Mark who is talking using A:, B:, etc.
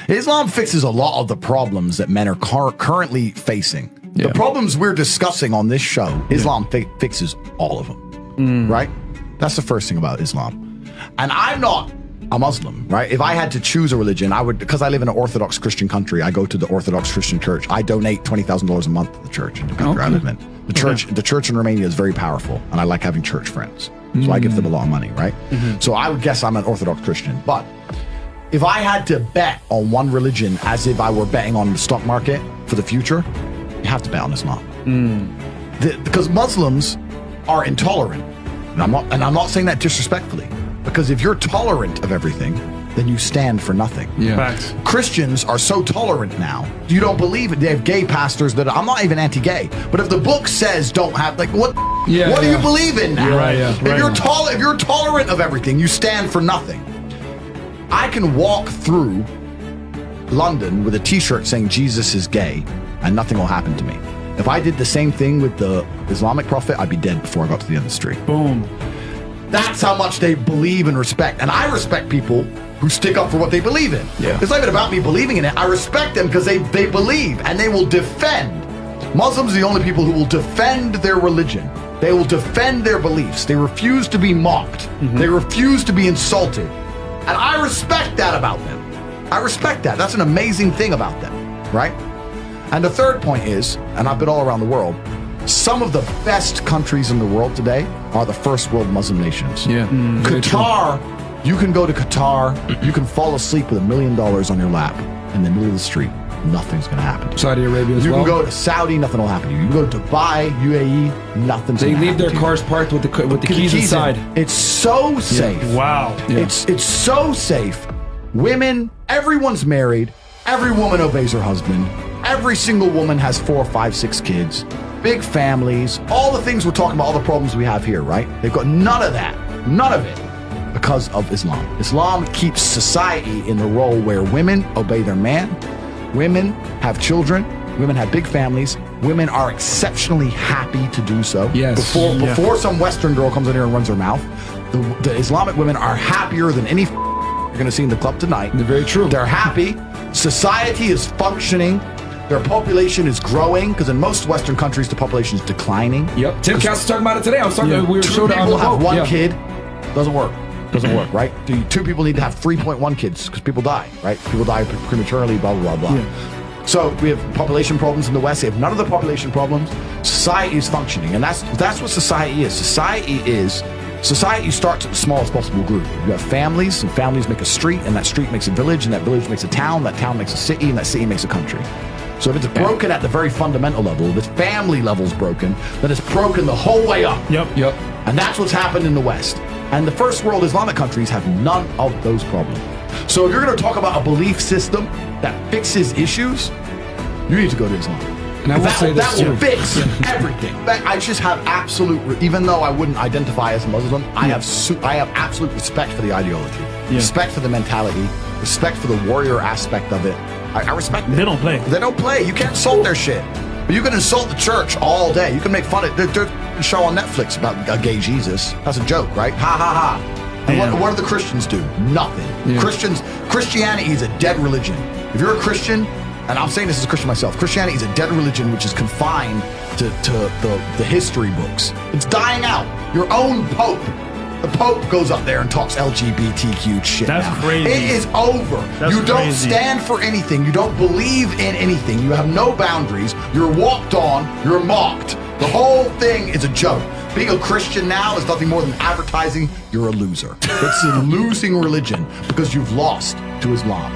A: Islam fixes a lot of the problems that men are currently facing. The problems we're discussing on this show, Islam fixes all of them, right? That's the first thing about Islam. And I'm not a Muslim, right? If I had to choose a religion, I would, because I live in an Orthodox Christian country, I go to the Orthodox Christian church. I donate $20,000 a month to the church in the country I live in. The church in Romania is very powerful, and I like having church friends. So I give them a lot of money, right? So I would guess I'm an Orthodox Christian. But if I had to bet on one religion as if I were betting on the stock market for the future, you have to bet on Islam. Because Muslims are intolerant. And I'm not saying that disrespectfully. Because if you're tolerant of everything, then you stand for nothing.
B: Facts.
A: Christians are so tolerant now. You don't believe it. They have gay pastors that I'm not even anti-gay, but if the book says don't have, like, what do you believe in now? If you're tolerant of everything, you stand for nothing. I can walk through London with a t-shirt saying Jesus is gay and nothing will happen to me. If I did the same thing with the Islamic prophet, I'd be dead before I got to the end of the street.
B: Boom.
A: That's how much they believe and respect. And I respect people who stick up for what they believe in. It's not even about me believing in it. I respect them because they believe and they will defend. Muslims are the only people who will defend their religion. They will defend their beliefs. They refuse to be mocked. They refuse to be insulted. And I respect that about them. I respect that. That's an amazing thing about them, right? And the third point is, and I've been all around the world, some of the best countries in the world today are the first world Muslim nations. Qatar, you can go to Qatar, you can fall asleep with $1 million on your lap in the middle of the street. Nothing's going to happen to you.
B: Saudi Arabia as well.
A: You can go to Saudi, nothing will happen to you. You can go to Dubai, UAE, nothing's going to happen to you.
B: They leave their cars parked with the keys inside.
A: It's so safe.
C: Wow.
A: It's so safe. Women, everyone's married. Every woman obeys her husband. Every single woman has 4, 5, 6 kids. Big families, all the things we're talking about, all the problems we have here, right? They've got none of that, none of it, because of Islam. Islam keeps society in the role where women obey their man, women have children, women have big families, women are exceptionally happy to do so. Before some Western girl comes in here and runs her mouth, the Islamic women are happier than any you're going to see in the club tonight.
B: They're very true.
A: They're happy. Society is functioning. Their population is growing, because in most Western countries, the population is declining.
B: Tim Cass was talking about it today. I was talking about, we were
A: Two people have one kid, doesn't work. Doesn't work, right? 2 people need to have 3.1 kids, because people die, right? People die prematurely, blah, blah, blah, blah. So we have population problems in the West. They have none of the population problems. Society is functioning, and that's what society is. Society starts at the smallest possible group. You have families, and families make a street, and that street makes a village, and that village makes a town, that town makes a city, and that city makes a country. So if it's broken at the very fundamental level, if the family level's broken, then it's broken the whole way up. And that's what's happened in the West. And the first world Islamic countries have none of those problems. So if you're going to talk about a belief system that fixes issues, you need to go to Islam.
B: And I will say this
A: that will fix everything. I just have absolute, even though I wouldn't identify as a Muslim, I have absolute respect for the ideology, respect for the mentality, respect for the warrior aspect of it. I respect them.
C: They don't play.
A: They don't play. You can't insult their shit. But you can insult the church all day. You can make fun of it. There's a show on Netflix about a gay Jesus. That's a joke, right? Ha ha ha. And what do the Christians do? Nothing. Christianity is a dead religion. If you're a Christian, and I'm saying this as a Christian myself, Christianity is a dead religion which is confined to the history books. It's dying out. Your own Pope. The Pope goes up there and talks LGBTQ shit.
C: That's crazy.
A: It is over. You don't stand for anything. You don't believe in anything. You have no boundaries. You're walked on. You're mocked. The whole thing is a joke. Being a Christian now is nothing more than advertising you're a loser. It's a losing religion because you've lost to Islam.